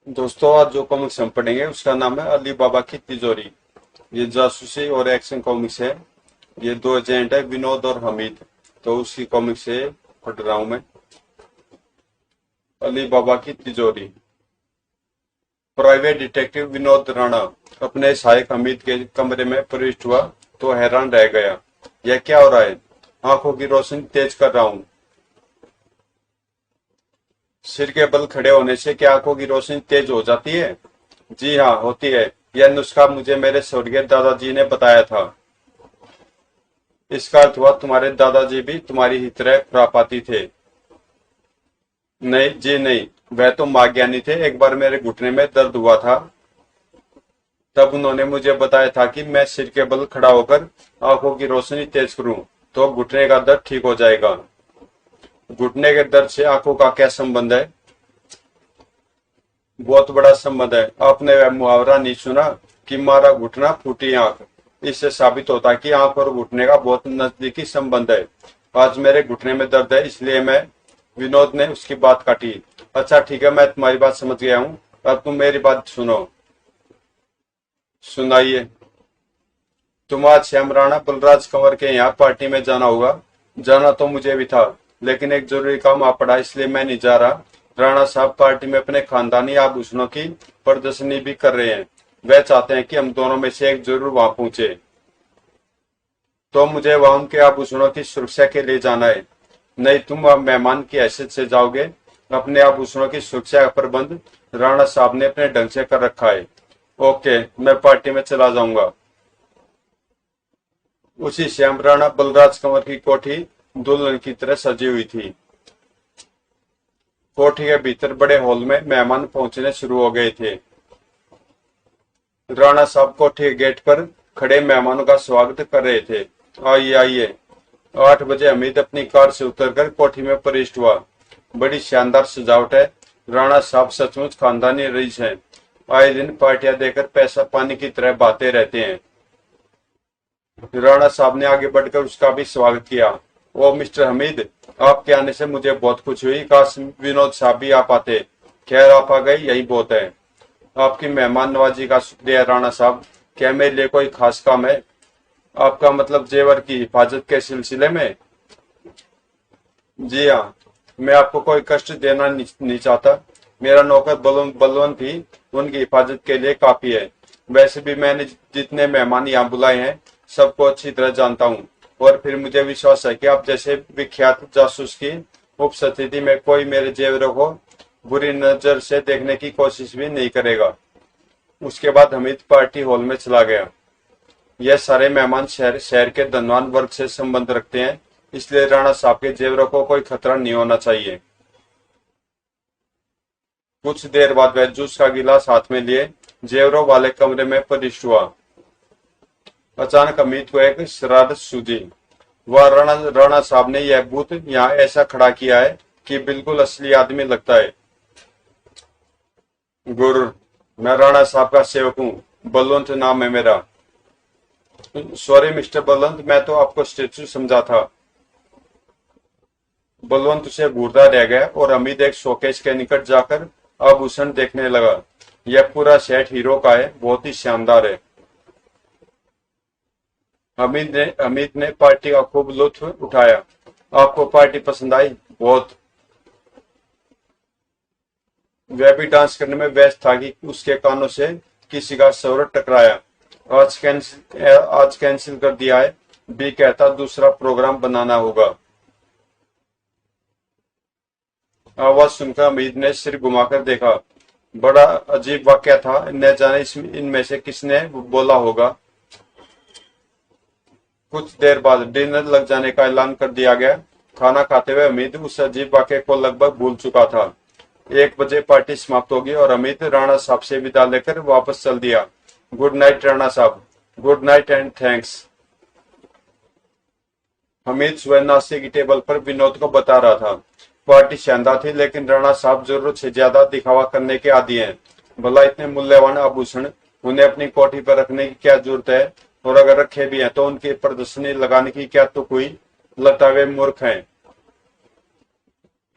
दोस्तों, आज जो कॉमिक्स हम पढ़ेंगे उसका नाम है अली बाबा की तिजोरी। ये जासूसी और एक्शन कॉमिक्स है। ये दो एजेंट है, विनोद और हमीद। तो उसी कॉमिक्स से पढ़ रहा हूं मैं। अली बाबा की तिजोरी। प्राइवेट डिटेक्टिव विनोद राणा अपने सहायक हमीद के कमरे में प्रविष्ट हुआ तो हैरान रह गया। यह क्या हो रहा है? आंखों की रोशनी तेज कर रहा हूं। सिर के बल खड़े होने से क्या आंखों की रोशनी तेज हो जाती है? जी हाँ, होती है। यह नुस्खा मुझे मेरे स्वर्गीय दादाजी ने बताया था। इसका अर्थ हुआ तुम्हारे दादाजी भी तुम्हारी ही तरह खुरापाती थे। नहीं जी नहीं, वह तो माज्ञानी थे। एक बार मेरे घुटने में दर्द हुआ था, तब उन्होंने मुझे बताया था कि मैं सिर के बल खड़ा होकर आंखों की रोशनी तेज करूं तो घुटने का दर्द ठीक हो जाएगा। घुटने के दर्द से आंखों का क्या संबंध है? बहुत बड़ा संबंध है। आपने वह मुहावरा नहीं सुना कि मारा घुटना फूटी आंख? इससे साबित होता है कि आंख और घुटने का बहुत नजदीकी संबंध है। आज मेरे घुटने में दर्द है, इसलिए मैं विनोद ने उसकी बात काटी। अच्छा ठीक है, मैं तुम्हारी बात समझ गया हूँ। अब तुम मेरी बात सुनो। सुनाइए। तुम आज श्याम राणा बलराज कंवर के यहाँ पार्टी में जाना होगा। जाना तो मुझे भी था, लेकिन एक जरूरी काम आ पड़ा, इसलिए मैं नहीं जा रहा। राणा साहब पार्टी में अपने खानदानी आभूषणों की प्रदर्शनी भी कर रहे हैं। वह चाहते हैं कि हम दोनों में से एक जरूर वहां पहुंचे। तो मुझे वहां उनके आभूषणों की सुरक्षा के लिए जाना है। नहीं, तुम अब मेहमान की हैसियत से जाओगे। अपने आभूषणों की सुरक्षा का प्रबंध राणा साहब ने अपने ढंग से कर रखा है। ओके, मैं पार्टी में चला जाऊंगा। उसी श्याम राणा बलराज कंवर की कोठी दुल्हन की तरह सजी हुई थी। कोठी के भीतर बड़े हॉल में मेहमान पहुंचने शुरू हो गए थे। राणा साहब कोठी के गेट पर खड़े मेहमानों का स्वागत कर रहे थे। आइए आइए। 8 बजे हमीद अपनी कार से उतरकर कोठी में प्रविष्ट हुआ। बड़ी शानदार सजावट है। राणा साहब सचमुच खानदानी रईस हैं। आए दिन पार्टियां देकर पैसा पानी की तरह बहाते रहते हैं। राणा साहब ने आगे बढ़कर उसका भी स्वागत किया। ओ मिस्टर हमीद, आपके आने से मुझे बहुत खुशी हुई। काश विनोद साहब भी आ पाते। खैर, आप आ गई, यही बहुत है। आपकी मेहमान नवाजी का शुक्रिया राणा साहब। क्या मेरे लिए कोई खास काम है? आपका मतलब जेवर की हिफाजत के सिलसिले में? जी हाँ, मैं आपको कोई कष्ट देना नहीं चाहता। मेरा नौकर बलवंत ही उनकी हिफाजत के लिए काफी है। वैसे भी मैंने जितने मेहमान यहाँ बुलाए हैं सबको अच्छी तरह जानता हूँ, और फिर मुझे विश्वास है कि आप जैसे विख्यात जासूस की उपस्थिति में कोई मेरे जेवरों को बुरी नजर से देखने की कोशिश भी नहीं करेगा। उसके बाद हमीद पार्टी हॉल में चला गया। यह सारे मेहमान शहर के धनवान वर्ग से संबंध रखते हैं, इसलिए राणा साहब के जेवरों को कोई खतरा नहीं होना चाहिए। कुछ देर बाद वह जूस का गिलास हाथ में लिए जेवरों वाले कमरे में प्रविष्ट हुआ। अचानक हमीद को एक शरारत सूझी। वह राणा साहब ने यह बूथ यहाँ ऐसा खड़ा किया है कि बिल्कुल असली आदमी लगता है। गुरु, मैं राणा साहब का सेवक हूँ। बलवंत नाम है मेरा। सॉरी मिस्टर बलवंत, मैं तो आपको स्टेचू समझा था। बलवंत उसे घूरता रह गया और हमीद एक शोकेस के निकट जाकर आभूषण देखने लगा। यह पूरा सेट हीरो का है, बहुत ही शानदार है। हमीद ने पार्टी का खूब लुत्फ उठाया। आपको पार्टी पसंद आई? बहुत। वह भी डांस करने में व्यस्त था कि उसके कानों से किसी का स्वर टकराया। आज कैंसिल कर दिया है। बी कहता दूसरा प्रोग्राम बनाना होगा। आवाज सुनकर हमीद ने सिर घुमाकर देखा। बड़ा अजीब वाकया था। न जाने इनमें से किसने बोला होगा। कुछ देर बाद डिनर लग जाने का ऐलान कर दिया गया। खाना खाते हुए हमीद उस अजीब वाकये को लगभग भूल चुका था। 1 बजे पार्टी समाप्त होगी और हमीद राणा साहब से विदा लेकर वापस चल दिया। गुड नाइट राणा साहब। Good night and thanks. Hamid सुबह नाश्ते की टेबल पर विनोद को बता रहा था। पार्टी शानदार थी, लेकिन राणा साहब जरूरत से ज्यादा दिखावा करने के आदी हैं। भला इतने मूल्यवान आभूषण उन्हें अपनी कोठी पर रखने की क्या जरूरत है? और अगर रखे भी हैं तो उनकी प्रदर्शनी लगाने की क्या तुक हुई? लगता वे मूर्ख हैं।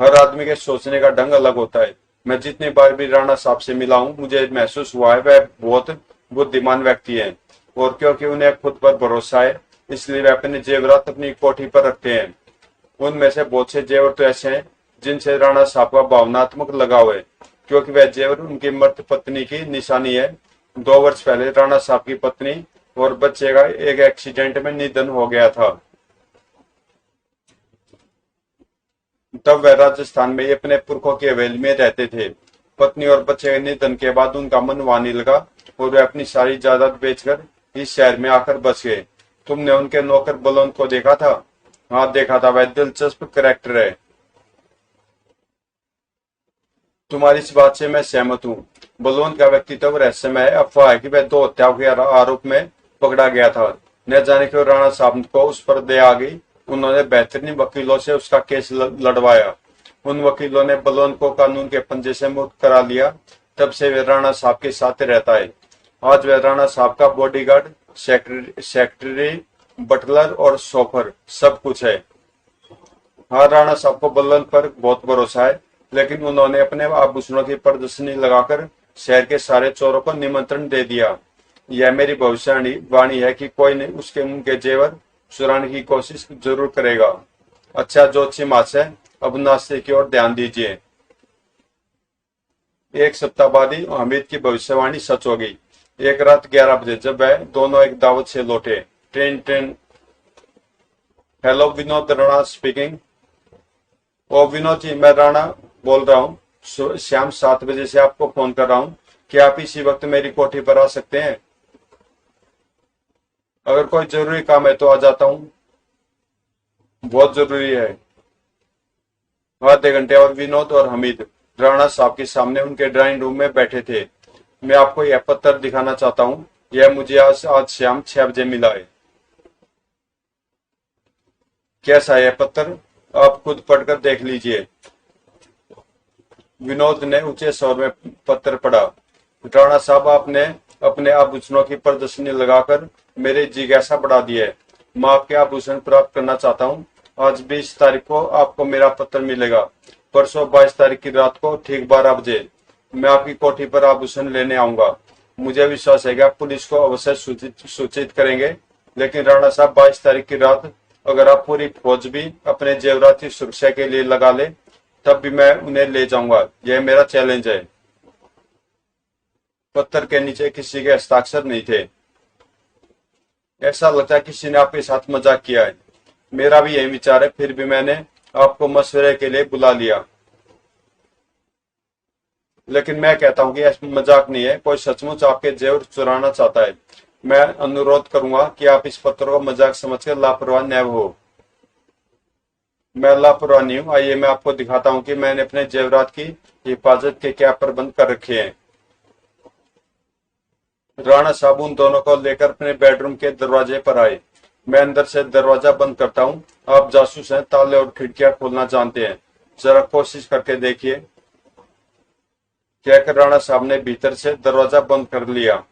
हर आदमी के सोचने का ढंग अलग होता है। मैं जितनी बार भी राणा साहब से मिला हूँ, मुझे महसूस हुआ है वह बहुत बुद्धिमान व्यक्ति हैं, और क्योंकि उन्हें खुद पर भरोसा है, इसलिए वे अपने जेवरात अपनी कोठी पर रखते हैं। उनमें से बहुत से जेवर तो ऐसे हैं जिनसे राणा साहब का भावनात्मक लगाव है, क्योंकि वह जेवर उनकी मृत पत्नी की निशानी है। 2 वर्ष पहले राणा साहब की पत्नी और बच्चे का एक एक्सीडेंट में निधन हो गया था। तब वह राजस्थान में अपने पुरखों की हवेली में रहते थे। पत्नी और बच्चे के निधन के बाद उनका मन वाने लगा और वे अपनी सारी जायदाद बेचकर इस शहर में आकर बस गए। तुमने उनके नौकर बलवंत को देखा था? हाँ, देखा था। वह दिलचस्प कैरेक्टर है। तुम्हारी इस बात से मैं सहमत हूँ। बलवंत का व्यक्तित्व रहस्यमय है। अफवाह है कि वह 2 हत्याओं के आरोप में पकड़ा गया था। न जाने क्यों राणा साहब को उस पर दया आ गई। उन्होंने बेहतरीन वकीलों से उसका केस लड़वाया। उन वकीलों ने बलवंत को कानून के पंजे से मुक्त करा लिया। तब से वह राणा साहब के साथ रहता है। आज वह राणा साहब का बॉडीगार्ड, सेक्रेटरी, बटलर और शोफर सब कुछ है। हाँ, राणा साहब को बलवंत पर बहुत भरोसा है, लेकिन उन्होंने अपने आभूषणों की प्रदर्शनी लगाकर शहर के सारे चोरों को निमंत्रण दे दिया। यह मेरी भविष्यवाणी है कि कोई नहीं उसके मुंह के जेवर चुराने की कोशिश जरूर करेगा। अच्छा ज्योतिषी महाशय, अब नाश्ते की ओर ध्यान दीजिए। 1 सप्ताह बाद ही हामिद की भविष्यवाणी सच हो गई। एक रात 11 बजे जब वह दोनों एक दावत से लौटे। Train train hello, Vinod Rana speaking. ओ विनोद जी, मैं राणा बोल रहा हूँ। शाम 7 बजे से आपको फोन कर रहा हूँ। क्या आप इसी वक्त मेरी कोठी पर आ सकते हैं? अगर कोई जरूरी काम है तो आ जाता हूँ। बहुत जरूरी है। आधे घंटे। और विनोद और हमीद राणा साहब के सामने उनके ड्राइंग रूम में बैठे थे। मैं आपको यह पत्र दिखाना चाहता हूँ। यह मुझे आज शाम 6 बजे मिला है। कैसा है यह पत्र? आप खुद पढ़कर देख लीजिए। विनोद ने ऊंचे स्वर में पत्र पढ़ा। राणा साहब, आपने अपने आभूषणों की प्रदर्शनी लगाकर मेरे जिज्ञासा बढ़ा दी है। मैं आपके आभूषण प्राप्त करना चाहता हूँ। आज 20 तारीख को आपको मेरा पत्र मिलेगा। परसों 22 तारीख की रात को ठीक 12 बजे मैं आपकी कोठी पर आभूषण लेने आऊंगा। मुझे विश्वास है कि आप पुलिस को अवश्य सूचित करेंगे। लेकिन राणा साहब, 22 तारीख की रात अगर आप पूरी फौज भी अपने जेवरात की सुरक्षा के लिए लगा ले, तब भी मैं उन्हें ले जाऊंगा। यह मेरा चैलेंज है। पत्थर के नीचे किसी के हस्ताक्षर नहीं थे। ऐसा लगता है किसी ने आपके साथ मजाक किया है। मेरा भी यही विचार है, फिर भी मैंने आपको मशवरे के लिए बुला लिया। लेकिन मैं कहता हूँ कि ऐसा मजाक नहीं है। कोई सचमुच आपके जेवर चुराना चाहता है। मैं अनुरोध करूंगा कि आप इस पत्र को मजाक समझकर लापरवाह न हो। मैं लापरवाह नहीं हूँ। आइए मैं आपको दिखाता हूँ कि मैंने अपने जेवरात की हिफाजत के क्या प्रबंध कर रखे हैं। राणा साहब उन दोनों को लेकर अपने बेडरूम के दरवाजे पर आए। मैं अंदर से दरवाजा बंद करता हूँ। आप जासूस हैं, ताले और खिड़कियां खोलना जानते हैं। जरा कोशिश करके देखिए। कहकर राणा साहब ने भीतर से दरवाजा बंद कर लिया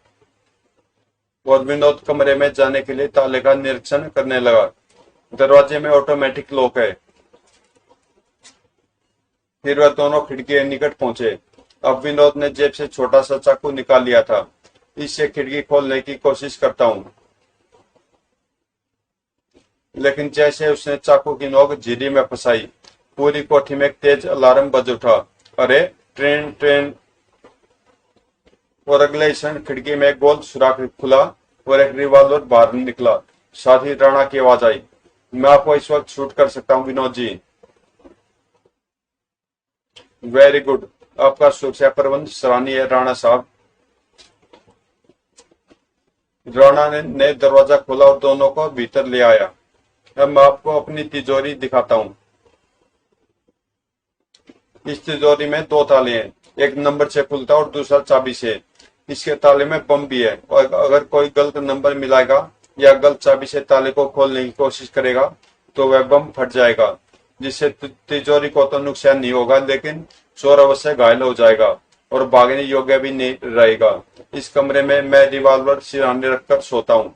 और विनोद कमरे में जाने के लिए ताले का निरीक्षण करने लगा। दरवाजे में ऑटोमेटिक लॉक है। फिर वह दोनों खिड़की के निकट पहुंचे। अब विनोद ने जेब से छोटा सा चाकू निकाल लिया था। इससे खिड़की खोलने की कोशिश करता हूं, लेकिन जैसे उसने चाकू की नोक झिरी में फंसाई, पूरी कोठी में एक तेज अलार्म बज उठा। अरे, ट्रेन ट्रेन। और अगले क्षण खिड़की में एक गोल सुराख खुला और एक रिवॉल्वर बाहर निकला। साथ ही राणा की आवाज आई, मैं आपको इस वक्त शूट कर सकता हूं विनोद जी। Very good. आपका सुरक्षा प्रबंध सराहनीय है राणा साहब। राणा ने दरवाजा खोला और दोनों को भीतर ले आया। अब मैं आपको अपनी तिजोरी दिखाता हूँ। इस तिजोरी में 2 ताले हैं। एक नंबर से खुलता है और दूसरा चाबी से। इसके ताले में बम भी है, और अगर कोई गलत नंबर मिलाएगा या गलत चाबी से ताले को खोलने की कोशिश करेगा तो वह बम फट जाएगा, जिससे तिजोरी को तो नुकसान नहीं होगा, लेकिन चोर अवश्य घायल हो जाएगा और भागने योग्य भी नहीं रहेगा। इस कमरे में मैं रिवॉल्वर सिरहाने रखकर सोता हूँ।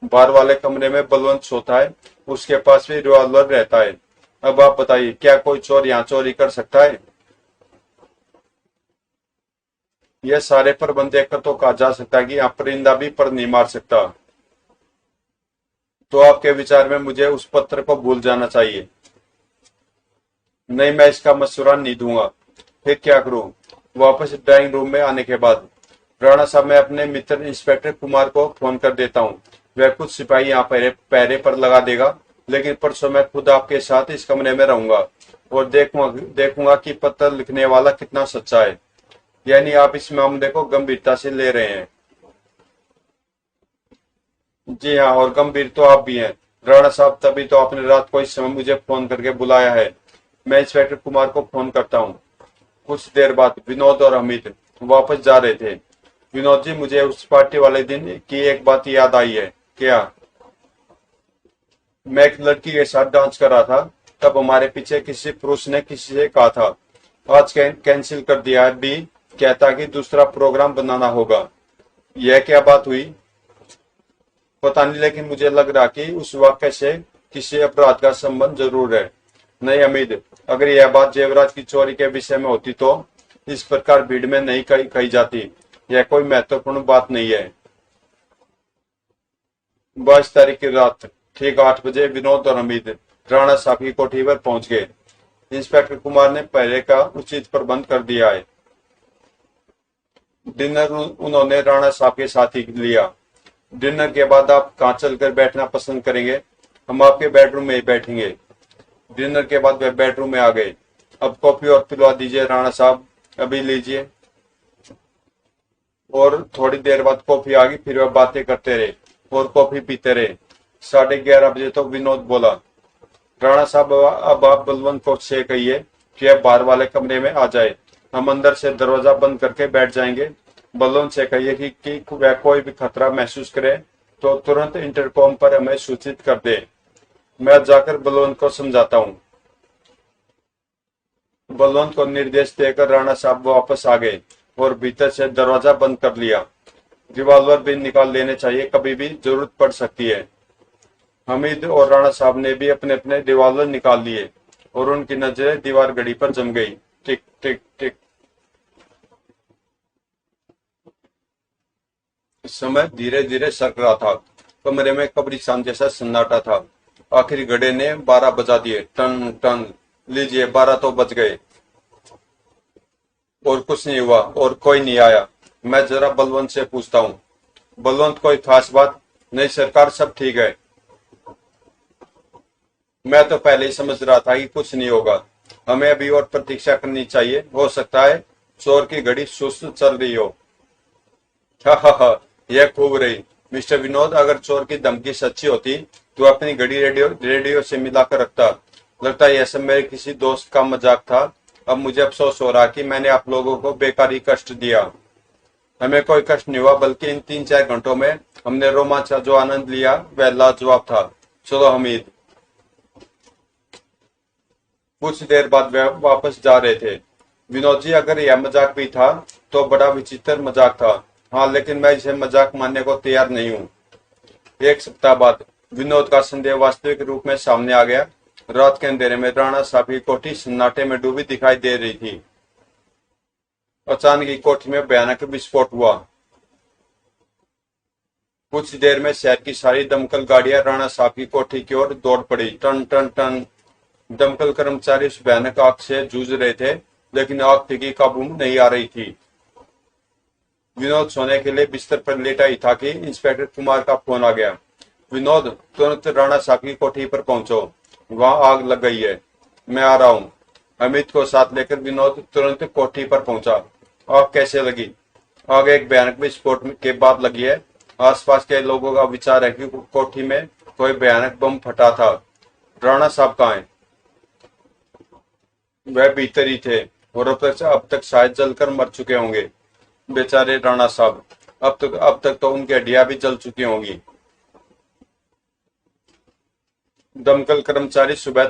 बाहर वाले कमरे में बलवंत सोता है, उसके पास भी रिवॉल्वर रहता है। अब आप बताइए, क्या कोई चोर यहाँ चोरी कर सकता है? यह सारे प्रबंध देखकर तो कहा जा सकता है कि यहाँ परिंदा भी पर नहीं मार सकता। तो आपके विचार में मुझे उस पत्र को भूल जाना चाहिए? नहीं, मैं इसका मशवरा नहीं दूंगा। फिर क्या करूं? वापस ड्राइंग रूम में आने के बाद राणा साहब, मैं अपने मित्र इंस्पेक्टर कुमार को फोन कर देता हूँ। वह कुछ सिपाही यहाँ पहरे पर लगा देगा, लेकिन परसों मैं खुद आपके साथ इस कमरे में रहूंगा और देखूंगा कि पत्र लिखने वाला कितना सच्चा है। यानी आप इस मामले को गंभीरता से ले रहे हैं? जी हाँ, और गंभीर तो आप भी हैं राणा साहब, तभी तो आपने रात को इस समय मुझे फोन करके बुलाया है। मैं इंस्पेक्टर कुमार को फोन करता हूँ। कुछ देर बाद विनोद और हमीद वापस जा रहे थे। विनोद जी, मुझे उस पार्टी वाले दिन की एक बात याद आई है। क्या? मैं एक लड़की के साथ डांस कर रहा था, तब हमारे पीछे किसी पुरुष ने किसी से कहा था आज कैंसिल कर दिया है, भी कहता कि दूसरा प्रोग्राम बनाना होगा। यह क्या बात हुई? पता नहीं, लेकिन मुझे लग रहा कि उस वाक्य से किसी अपराध का संबंध जरूर है। नहीं हमीद, अगर यह बात जेवरात की चोरी के विषय में होती तो इस प्रकार भीड़ में नहीं कही जाती। यह कोई महत्वपूर्ण बात नहीं है। 22 तारीख की रात ठीक 8 बजे विनोद और हमीद राणा साहब की कोठी पर पहुंच गए। इंस्पेक्टर कुमार ने पहरे का उचित प्रबंध कर दिया है। डिनर उन्होंने राणा साहब के साथ ही लिया। डिनर के बाद आप कहाँ चलकर बैठना पसंद करेंगे? हम आपके बेडरूम में ही बैठेंगे। डिनर के बाद वे बेडरूम में आ गए। अब कॉफी और पिलवा दीजिए राणा साहब, अभी लीजिए। और थोड़ी देर बाद कॉफी आ गई। फिर वह बातें करते रहे और कॉफी पीते रहे। 11:30 बजे तो विनोद बोला, राणा साहब अब आप बलवंत को से कहिए कि अब बाहर वाले कमरे में आ जाए। हम अंदर से दरवाजा बंद करके बैठ जाएंगे। बलवंत से कहिए कि वह कोई भी खतरा महसूस करे तो तुरंत इंटरकॉम पर हमें सूचित कर दे। मैं जाकर बलवंत को समझाता हूँ। बलवंत को निर्देश देकर राणा साहब वापस आ गए और भीतर से दरवाजा बंद कर लिया। रिवॉल्वर भी निकाल लेने चाहिए, कभी भी जरूरत पड़ सकती है। हमीद और राणा साहब ने भी अपने अपने रिवॉल्वर निकाल लिए और उनकी नजरें दीवार घड़ी पर जम गई। टिक टिक टिक। समय धीरे धीरे सरक रहा था। कमरे में कब्रिस्तान जैसा सन्नाटा था। आखिर घड़े ने 12 बजा दिए। टन टन। लीजिए, 12 तो बज गए और कुछ नहीं हुआ और कोई नहीं आया। मैं जरा बलवंत से पूछता हूँ। बलवंत, कोई खास बात? नहीं सरकार, सब ठीक है। मैं तो पहले ही समझ रहा था कि कुछ नहीं होगा। हमें अभी और प्रतीक्षा करनी चाहिए। हो सकता है चोर की घड़ी सुस्त चल रही हो। हा, यह खूब रही। मिस्टर विनोद, अगर चोर की धमकी सच्ची होती तो अपनी घड़ी रेडियो से मिलाकर रखता। लगता है यह सब मेरे किसी दोस्त का मजाक था। अब मुझे अफसोस हो रहा कि मैंने आप लोगों को बेकारी कष्ट दिया। हमें कोई कष्ट नहीं हुआ, बल्कि इन 3-4 घंटों में हमने रोमांच का जो आनंद लिया वह लाजवाब था। चलो हमीद। कुछ देर बाद वे वापस जा रहे थे। विनोद जी, अगर यह मजाक भी था तो बड़ा विचित्र मजाक था। हाँ, लेकिन मैं इसे मजाक मानने को तैयार नहीं हूँ। 1 सप्ताह बाद विनोद का संदेह वास्तविक रूप में सामने आ गया। रात के अंधेरे में राणा साहब की कोठी सन्नाटे में डूबी दिखाई दे रही थी। अचानक ही कोठी में भयानक विस्फोट हुआ। कुछ देर में शहर की सारी दमकल गाड़ियां राणा साहब की कोठी की ओर दौड़ पड़ी। टन टन टन। दमकल कर्मचारी उस भयानक आग से जूझ रहे थे, लेकिन आग फीकी काबू नहीं आ रही थी। विनोद सोने के लिए बिस्तर पर लेटा ही था कि इंस्पेक्टर कुमार का फोन आ गया। विनोद, तुरंत राणा साहब की कोठी पर पहुंचो, वहां आग लग गई है। मैं आ रहा हूँ। अमित को साथ लेकर विनोद तुरंत कोठी पर पहुंचा। आग कैसे लगी? आग एक भयानक विस्फोट के बाद लगी है। आसपास के लोगों का विचार है कि कोठी में कोई भयानक बम फटा था। राणा साहब कहाँ हैं? वह भीतर ही थे और अब तक शायद जलकर मर चुके होंगे। बेचारे राणा साहब, अब तक तो उनकी हड्डियां भी जल चुकी होंगी। दमकल कर्मचारी सुबह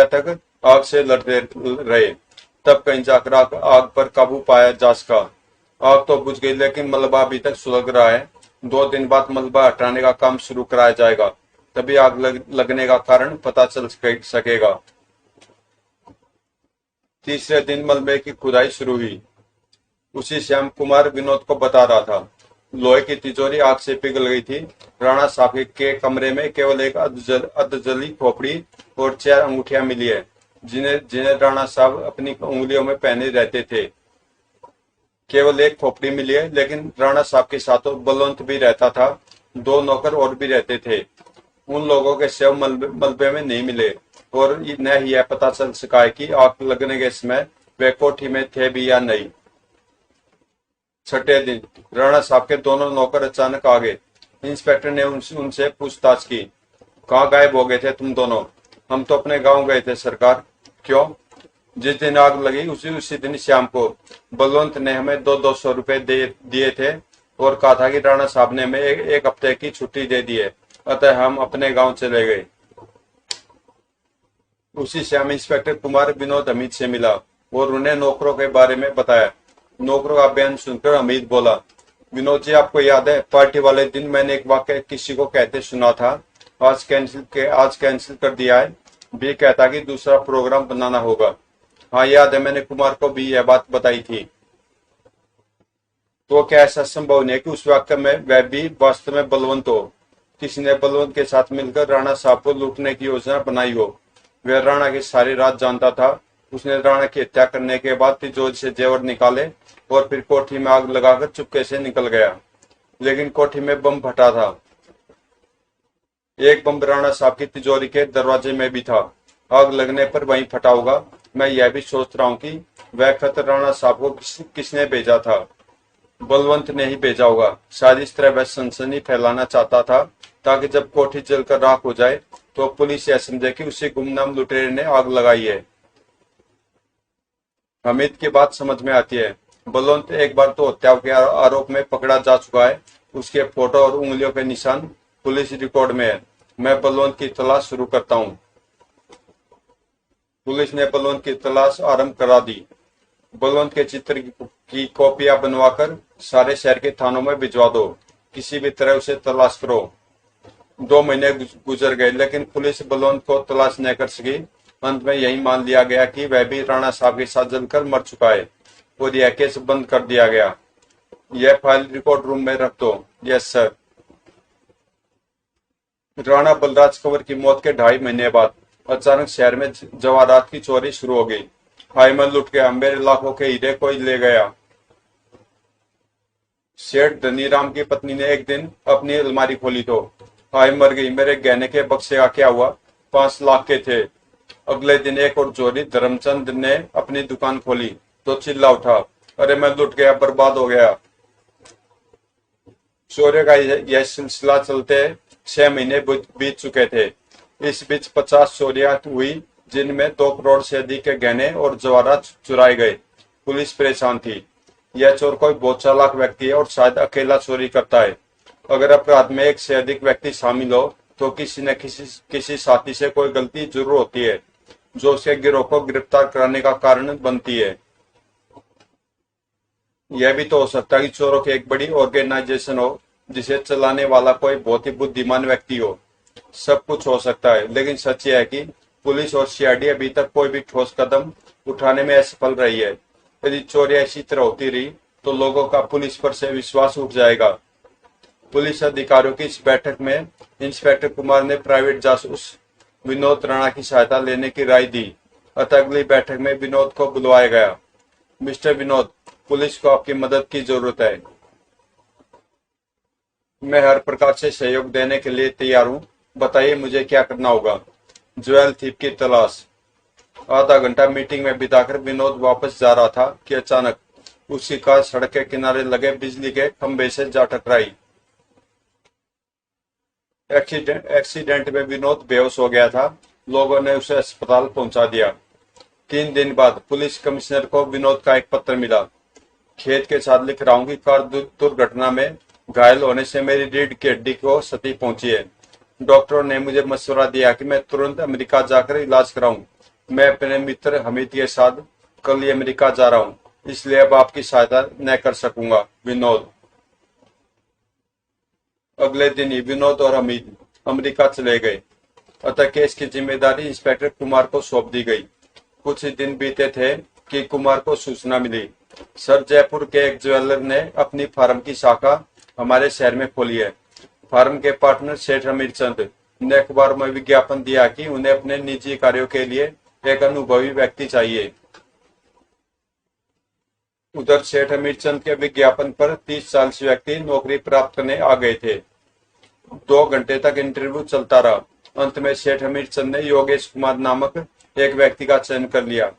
तक आग से लड़ते रहे। तब कहीं जाकर आग पर काबू पाया जा सका। आग तो बुझ गई, लेकिन मलबा अभी तक सुलग रहा है। 2 दिन बाद मलबा हटाने का काम शुरू कराया जाएगा, तभी आग लगने का कारण पता चल सकेगा। तीसरे दिन मलबे की खुदाई शुरू हुई। उसी श्याम कुमार विनोद को बता रहा था। लोहे की तिजोरी आग से पिघल गई थी। राणा साहब के कमरे में केवल एक अधजली खोपड़ी और 4 अंगूठियां मिली है, जिन्हें जिन्हें राणा साहब अपनी उंगलियों में पहने रहते थे। केवल एक खोपड़ी मिली है, लेकिन राणा साहब के साथ बलवंत भी रहता था। 2 नौकर और भी रहते थे। उन लोगों के शव मलबे में नहीं मिले और न ही यह पता चल सका है कि आग लगने के समय वे कोठी में थे भी या नहीं। छठे दिन राणा साहब के दोनों नौकर अचानक आ गए। इंस्पेक्टर ने उनसे पूछताछ की। कहाँ गायब हो गए थे तुम दोनों? हम तो अपने गांव गए थे सरकार। क्यों? जिस दिन आग लगी उसी दिन शाम को बलवंत ने हमें 200 रुपए दिए थे और कहा था कि राणा साहब ने हमें एक हफ्ते की छुट्टी दे दी है, अतः हम अपने गांव चले गए। उसी शाम इंस्पेक्टर कुमार विनोद हमीद से मिला और उन्हें नौकरों के बारे में बताया। नौकरों का बयान सुनकर हमीद बोला, विनोद जी, आपको याद है पार्टी वाले दिन मैंने एक वाक्य किसी को कहते सुना था, आज कैंसिल कर दिया है। भी कहता कि दूसरा प्रोग्राम बनाना होगा। हाँ याद है, मैंने कुमार को भी यह बात बताई थी। तो क्या ऐसा संभव नहीं है कि उस वाक्य में वह भी वास्तव में बलवंत हो? किसी ने बलवंत के साथ मिलकर राणा साहब को लूटने की योजना बनाई हो। वह राणा की सारी रात जानता था। उसने राणा की हत्या करने के बाद तिजोरी से जेवर निकाले और फिर कोठी में आग लगाकर चुपके से निकल गया। लेकिन कोठी में बम फटा था। एक बम राणा साहब की तिजोरी के दरवाजे में भी था। आग लगने पर वहीं फटा होगा। मैं यह भी सोच रहा हूँ कि वह खत राणा साहब को किसने भेजा था। बलवंत ने ही भेजा होगा। शायद इस तरह वह सनसनी फैलाना चाहता था ताकि जब कोठी जलकर राख हो जाए तो पुलिस यह समझे कि उसी गुमनाम लुटेरे ने आग लगाई है। हमीद की बात समझ में आती है। बलवंत एक बार तो हत्या के आरोप में पकड़ा जा चुका है। उसके फोटो और उंगलियों के निशान पुलिस रिकॉर्ड में है। मैं बलवंत की तलाश शुरू करता हूँ। पुलिस ने बलवंत की तलाश आरंभ करा दी। बलवंत के चित्र की कॉपियां बनवाकर सारे शहर के थानों में भिजवा दो। किसी भी तरह उसे तलाश करो। 2 महीने गुजर गए, लेकिन पुलिस बलवंत को तलाश न कर सकी। अंत में यही मान लिया गया कि वह भी राणा साहब के साथ जलकर मर चुका है और यह केस बंद कर दिया गया। यह फाइल रिकॉर्ड रूम में रख दो। Yes sir. राणा बलराज कंवर की मौत के 2.5 महीने बाद अचानक शहर में जवाहरात की चोरी शुरू हो गई। हाय मैं लुट गया, मेरे लाखों के हीरे कोई ले गया। सेठ धनीराम की पत्नी ने एक दिन अपनी अलमारी खोली तो हाय मर गई, मेरे गहने के बक्से का क्या हुआ? 5 लाख के थे। अगले दिन एक और चोरी। धर्मचंद ने अपनी दुकान खोली तो चिल्ला उठा, अरे मैं लुट गया, बर्बाद हो गया। चोरी का यह सिलसिला चलते 6 महीने बीत चुके थे। इस बीच 50 चोरियां हुई, जिनमें 2 करोड़ से अधिक के गहने और जवाहरात चुराए गए। पुलिस परेशान थी। यह चोर कोई बहुत चालाक व्यक्ति है और शायद अकेला चोरी करता है। अगर अपराध में एक से अधिक व्यक्ति शामिल हो तो किसी न किसी साथी से कोई गलती जरूर होती है, जो उसके गिरोह को गिरफ्तार कराने का कारण बनती है। यह भी तो हो सकता है कि चोरों की एक बड़ी ऑर्गेनाइजेशन हो, जिसे चलाने वाला कोई बहुत ही बुद्धिमान व्यक्ति हो। सब कुछ हो सकता है, लेकिन सच यह है कि पुलिस और सीआईडी अभी तक कोई भी ठोस कदम उठाने में असफल रही है। यदि चोरियां इसी तरह होती रही तो लोगों का पुलिस पर से विश्वास उठ जाएगा। पुलिस अधिकारियों की इस बैठक में इंस्पेक्टर कुमार ने प्राइवेट जासूस विनोद राणा की सहायता लेने की राय दी। अतः अगली बैठक में विनोद को बुलवाया गया। मिस्टर विनोद, पुलिस को आपकी मदद की जरूरत है। मैं हर प्रकार से सहयोग देने के लिए तैयार हूँ। बताइए मुझे क्या करना होगा। ज्वेल थीप की तलाश। आधा घंटा मीटिंग में बिताकर विनोद वापस जा रहा था कि अचानक उसकी कार सड़क के किनारे लगे बिजली के खंभे से जा टकराई। एक्सीडेंट में विनोद बेहोश हो गया था। लोगों ने उसे अस्पताल पहुंचा दिया। 3 दिन बाद पुलिस कमिश्नर को विनोद का एक पत्र मिला। खेत के साथ लिख रहा हूं कि कार दुर्घटना में घायल होने से मेरी रीढ़ की हड्डी को क्षति पहुंची है। डॉक्टरों ने मुझे मशवरा दिया कि मैं तुरंत अमेरिका जाकर इलाज कराऊं। मैं अपने मित्र हमीद के साथ कल ही अमेरिका जा रहा हूं, इसलिए अब आपकी सहायता न कर सकूंगा। विनोद। अगले दिन ही विनोद और हमीद अमेरिका चले गए। अतः केस की जिम्मेदारी इंस्पेक्टर कुमार को सौंप दी गई। कुछ ही दिन बीते थे कि कुमार को सूचना मिली सर, जयपुर के एक ज्वेलर ने अपनी फार्म की शाखा हमारे शहर में खोली है। फार्म के पार्टनर सेठ हमीरचंद ने अखबार में विज्ञापन दिया कि उन्हें अपने निजी कार्यों के लिए एक अनुभवी व्यक्ति चाहिए। उधर सेठ हमीरचंद के विज्ञापन पर 30-40 व्यक्ति नौकरी प्राप्त करने आ गए थे। 2 घंटे तक इंटरव्यू चलता रहा। अंत में सेठ हमीरचंद ने योगेश कुमार नामक एक व्यक्ति का चयन कर लिया।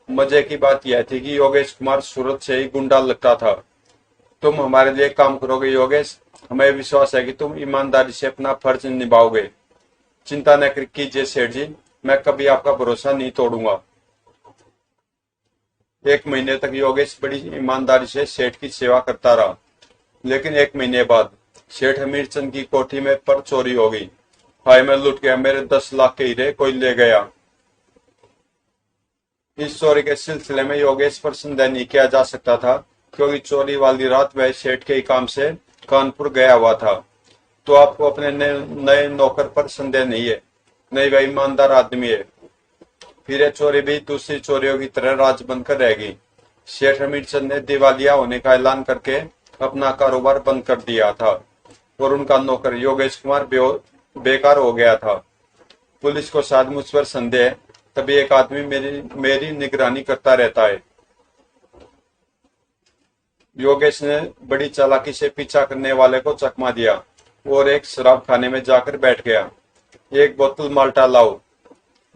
मजे की बात यह थी कि योगेश कुमार सूरत से ही गुंडा लगता था। तुम हमारे लिए काम करोगे योगेश, हमें विश्वास है कि तुम ईमानदारी से अपना फर्ज निभाओगे। चिंता न कीजिए सेठ जी, मैं कभी आपका भरोसा नहीं तोड़ूंगा। 1 महीने तक योगेश बड़ी ईमानदारी से सेठ की सेवा करता रहा, लेकिन 1 महीने बाद सेठ हमीरचंद की कोठी में पर चोरी हो गई। हाय, मैं लुट गया, मेरे 10 लाख के हीरे कोई ले गया। इस चोरी के सिलसिले में योगेश पर संदेह नहीं किया जा सकता था, क्योंकि चोरी वाली रात वह सेठ के काम से कानपुर गया हुआ था। तो आपको अपने नए नौकर पर संदेह नहीं है? नहीं, वह ईमानदार आदमी है। फिर यह चोरी भी दूसरी चोरियों की तरह राज बनकर रहेगी। सेठ हमीरचंद ने दिवालिया होने का ऐलान करके अपना कारोबार बंद कर दिया था और उनका नौकर योगेश कुमार बेकार हो गया था। पुलिस को शायद मुझ पर संदेह है, तभी एक आदमी मेरी निगरानी करता रहता है। योगेश ने बड़ी चालाकी से पीछा करने वाले को चकमा दिया और एक शराब खाने में जाकर बैठ गया। एक बोतल माल्टा लाओ।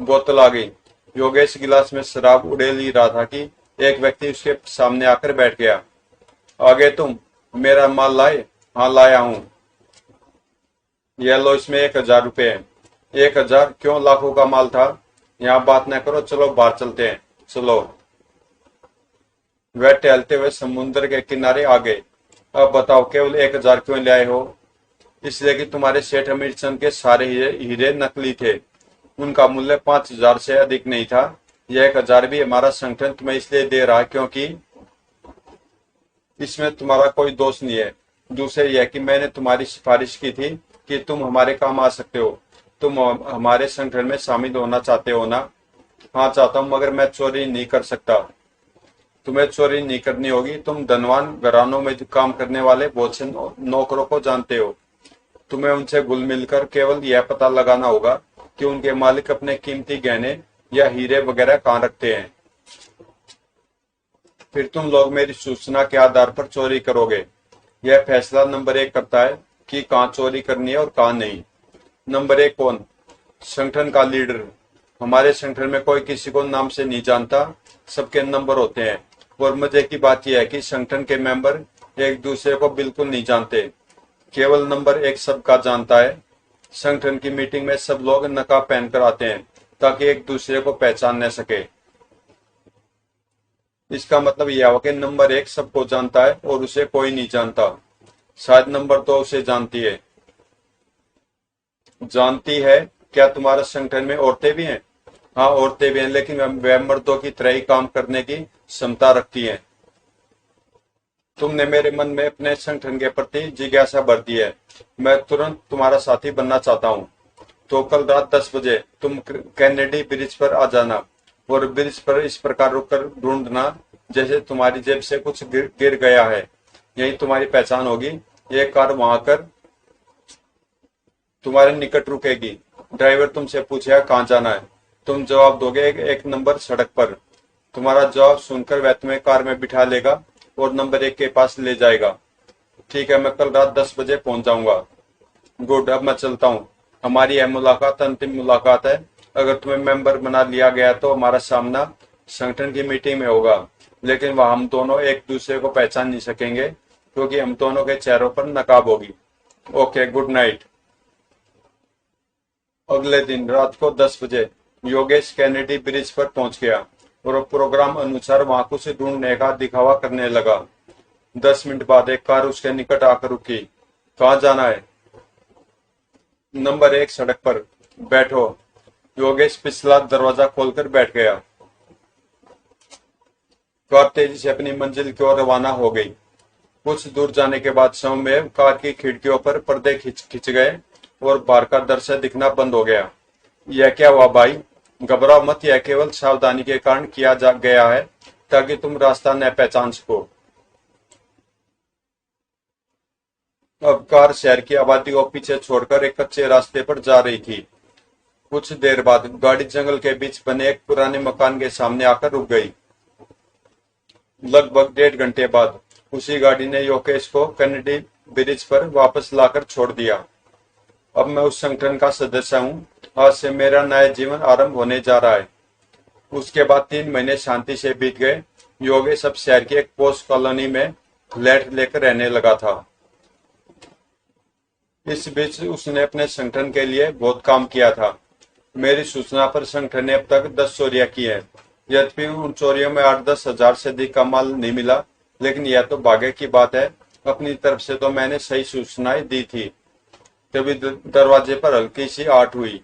बोतल आ गई। योगेश गिलास में शराब उड़ेल ही रहा था कि एक व्यक्ति उसके सामने आकर बैठ गया। आगे तुम मेरा माल लाए? हाँ, लाया हूं। यह लो, इसमें 1000 रुपए है। 1000? क्यों, लाखों का माल था। यहाँ बात न करो, चलो बाहर चलते हैं। चलो। वह टहलते हुए समुद्र के किनारे आ गए। अब बताओ, केवल 1000 क्यों ले आए हो? इसलिए कि तुम्हारे सेठ हमीरचंद के सारे हीरे नकली थे। उनका मूल्य 5000 से अधिक नहीं था। यह 1000 भी हमारा संगठन तुम्हें इसलिए दे रहा है क्योंकि इसमें तुम्हारा कोई दोष नहीं है। दूसरे यह कि मैंने तुम्हारी सिफारिश की थी कि तुम हमारे काम आ सकते हो। तुम हमारे संगठन में शामिल होना चाहते हो ना? हाँ, चाहता हूँ, मगर मैं चोरी नहीं कर सकता। तुम्हें चोरी नहीं करनी होगी। तुम धनवान घरानों में काम करने वाले बहुत से नौकरों को जानते हो। तुम्हें उनसे घुल मिलकर केवल यह पता लगाना होगा कि उनके मालिक अपने कीमती गहने या हीरे वगैरह कहाँ रखते हैं। फिर तुम लोग मेरी सूचना के आधार पर चोरी करोगे। यह फैसला नंबर 1 करता है कि कहाँ चोरी करनी है और कहाँ नहीं। नंबर 1 कौन? संगठन का लीडर। हमारे संगठन में कोई किसी को नाम से नहीं जानता, सबके नंबर होते हैं। और मजे की बात यह है कि संगठन के मेंबर एक दूसरे को बिल्कुल नहीं जानते, केवल नंबर 1 सबका जानता है। संगठन की मीटिंग में सब लोग नकाब पहनकर आते हैं ताकि एक दूसरे को पहचान न सके। इसका मतलब यह हुआ कि नंबर 1 सबको जानता है और उसे कोई नहीं जानता। शायद नंबर 2 उसे जानती है। जानती है? क्या तुम्हारे संगठन में औरतें भी हैं? हाँ, औरतें भी हैं, लेकिन वे मर्दों की तरह ही काम करने की क्षमता रखती हैं। तुमने मेरे मन में अपने संगठन के प्रति जिज्ञासा भर दी है। मैं तुरंत तुम्हारा साथी बनना चाहता हूँ। तो कल रात 10 बजे तुम कैनेडी ब्रिज पर आ जाना और ब्रिज पर इस प्रकार रुककर ढूंढना जैसे तुम्हारी जेब से कुछ गिर गया है। यही तुम्हारी पहचान होगी। एक कार वहां कर तुम्हारे निकट रुकेगी। ड्राइवर तुमसे पूछेगा कहाँ जाना है। तुम जवाब दोगे एक नंबर सड़क पर। तुम्हारा जवाब सुनकर वह तुम्हें कार में बिठा लेगा और नंबर 1 के पास ले जाएगा। ठीक है, मैं कल रात 10 बजे पहुंच जाऊंगा। गुड, अब मैं चलता हूँ। हमारी यह मुलाकात अंतिम मुलाकात है। अगर तुम्हें मेंबर बना लिया गया तो हमारा सामना संगठन की मीटिंग में होगा, लेकिन वह हम दोनों एक दूसरे को पहचान नहीं सकेंगे क्योंकि हम दोनों के चेहरों पर नकाब होगी। Okay, good night. अगले दिन रात को 10 बजे योगेश कैनेडी ब्रिज पर पहुंच गया और प्रोग्राम अनुसार वहां कुछ ढूंढने का दिखावा करने लगा। 10 मिनट बाद एक कार उसके निकट आकर रुकी। कहाँ जाना है? नंबर 1 सड़क पर। बैठो। योगेश पिछला दरवाजा खोलकर बैठ गया। कार तेजी से अपनी मंजिल की ओर रवाना हो गई। कुछ दूर जाने के बाद स्वयं कार की खिड़कियों पर पर्दे खिंच गए और बाहर का दृश्य दिखना बंद हो गया। यह क्या हुआ भाई? घबराओ मत, यह केवल सावधानी के कारण किया जा गया है ताकि तुम रास्ता न पहचान सको। अब कार शहर की आबादी को पीछे छोड़कर एक कच्चे रास्ते पर जा रही थी। कुछ देर बाद गाड़ी जंगल के बीच बने एक पुराने मकान के सामने आकर रुक गई। लगभग 1.5 घंटे बाद उसी गाड़ी ने योगेश को कैनेडी ब्रिज पर वापस लाकर छोड़ दिया। अब मैं उस संगठन का सदस्य हूँ। आज से मेरा नया जीवन आरंभ होने जा रहा है। उसके बाद 3 महीने शांति से बीत गए। योगेश अब शहर की एक पोस्ट कॉलोनी में फ्लैट लेकर रहने लगा था। इस बीच उसने अपने संगठन के लिए बहुत काम किया था। मेरी सूचना पर संगठन ने अब तक 10 चोरियां की हैं। यद्यपि उन चोरियों में 8-10 हजार से अधिक का माल नहीं मिला, लेकिन यह तो भाग्य की बात है। अपनी तरफ से तो मैंने सही सूचनाएं दी थी। तभी दरवाजे पर हल्की सी आहट हुई।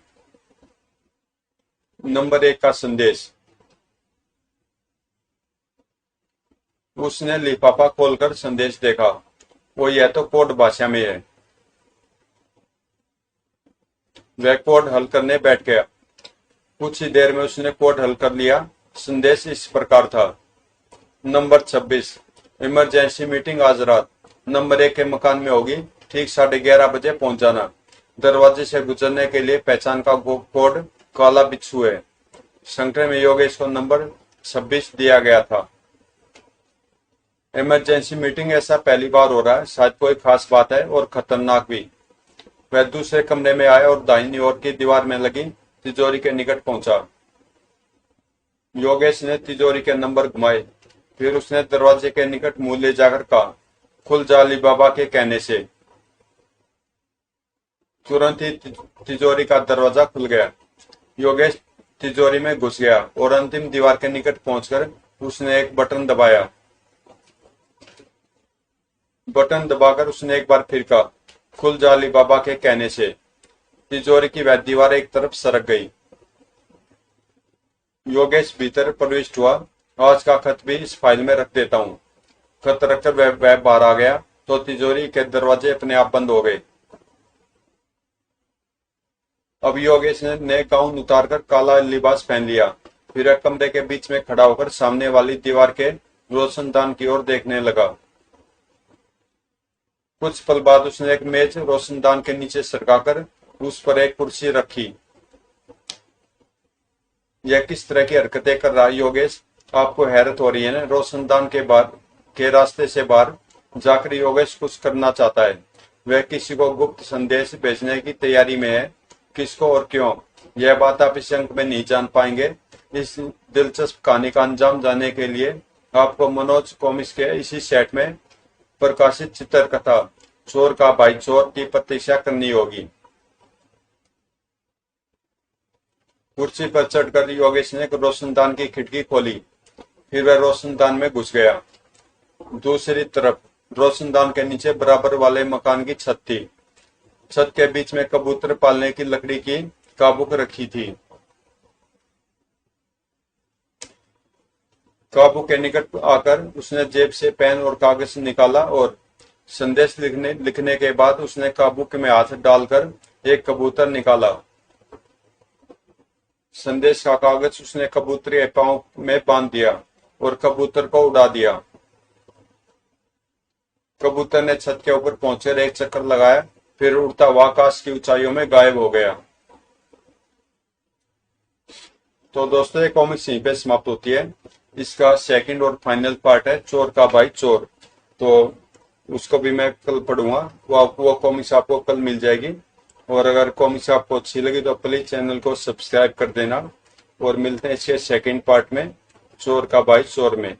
नंबर 1 का संदेश। उसने लिफाफा खोलकर संदेश देखा। वो यह तो कोड भाषा में है। वह कोड हल करने बैठ गया। कुछ ही देर में उसने कोड हल कर लिया। संदेश इस प्रकार था। नंबर 26, इमरजेंसी मीटिंग आज रात नंबर 1 के मकान में होगी। ठीक 11:30 बजे पहुंच जाना। दरवाजे से गुजरने के लिए पहचान का कोड काला बिच्छू है। संगठन में योगेश को नंबर 26 दिया गया था। इमरजेंसी मीटिंग ऐसा पहली बार हो रहा है। शायद कोई खास बात है और खतरनाक भी। वह दूसरे कमरे में आया और दाहिनी ओर की दीवार में लगी तिजोरी के निकट पहुंचा। योगेश ने तिजोरी के नंबर घुमाए। फिर उसने दरवाजे के निकट मुंह ले जाकर कहा, खुल जा अली बाबा के कहने से। तुरंत ही तिजोरी का दरवाजा खुल गया। योगेश तिजोरी में घुस गया और अंतिम दीवार के निकट पहुंचकर उसने एक बटन दबाया। बटन दबाकर उसने एक बार फिर कहा, खुल जा अली बाबा के कहने से। तिजोरी की वह दीवार एक तरफ सरक गई। योगेश भीतर प्रविष्ट हुआ। आज का खत भी इस फाइल में रख देता हूँ। खत रखकर वह बाहर आ गया तो तिजोरी के दरवाजे अपने आप बंद हो गए। अब योगेश ने गाउन उतारकर काला लिबास पहन लिया। फिर कमरे के बीच में खड़ा होकर सामने वाली दीवार के रोशनदान की ओर देखने लगा। कुछ पल बाद उसने एक मेज रोशनदान के नीचे सरकाकर उस पर एक कुर्सी रखी। यह किस तरह की हरकतें कर रहा है योगेश? आपको हैरत हो रही है ना? रोशनदान के रास्ते से बाहर जाकर योगेश कुछ करना चाहता है। वह किसी को गुप्त संदेश भेजने की तैयारी में है। किसको और क्यों, यह बात आप इस अंक में नहीं जान पाएंगे। इस दिलचस्प कहानी का अंजाम जानने के लिए आपको मनोज कॉमिक्स के इसी सेट में प्रकाशित चित्रकथा चोर का भाई चोर की प्रतीक्षा करनी होगी। कुर्सी पर चढ़कर योगेश ने रोशनदान की खिड़की खोली। फिर वह रोशनदान में घुस गया। दूसरी तरफ रोशनदान के नीचे बराबर वाले मकान की छत थी। छत के बीच में कबूतर पालने की लकड़ी की काबुक रखी थी। काबू के निकट आकर उसने जेब से पेन और कागज निकाला और संदेश लिखने के बाद उसने काबुक में हाथ डालकर एक कबूतर निकाला। संदेश का कागज उसने कबूतर के पांव में बांध दिया और कबूतर को उड़ा दिया। कबूतर ने छत के ऊपर पहुंचकर एक चक्कर लगाया, फिर उड़ता हुआ आकाश की ऊंचाइयों में गायब हो गया। तो दोस्तों, ये कॉमिक्स यहीं पे समाप्त होती है। इसका सेकंड और फाइनल पार्ट है चोर का भाई चोर। तो उसको भी मैं कल पढ़ूंगा। वो कॉमिक्स आपको कल मिल जाएगी। और अगर कॉमिक्स आपको अच्छी लगी तो प्लीज चैनल को सब्सक्राइब कर देना। और मिलते हैं इसके सेकंड पार्ट में चोर का भाई चोर में।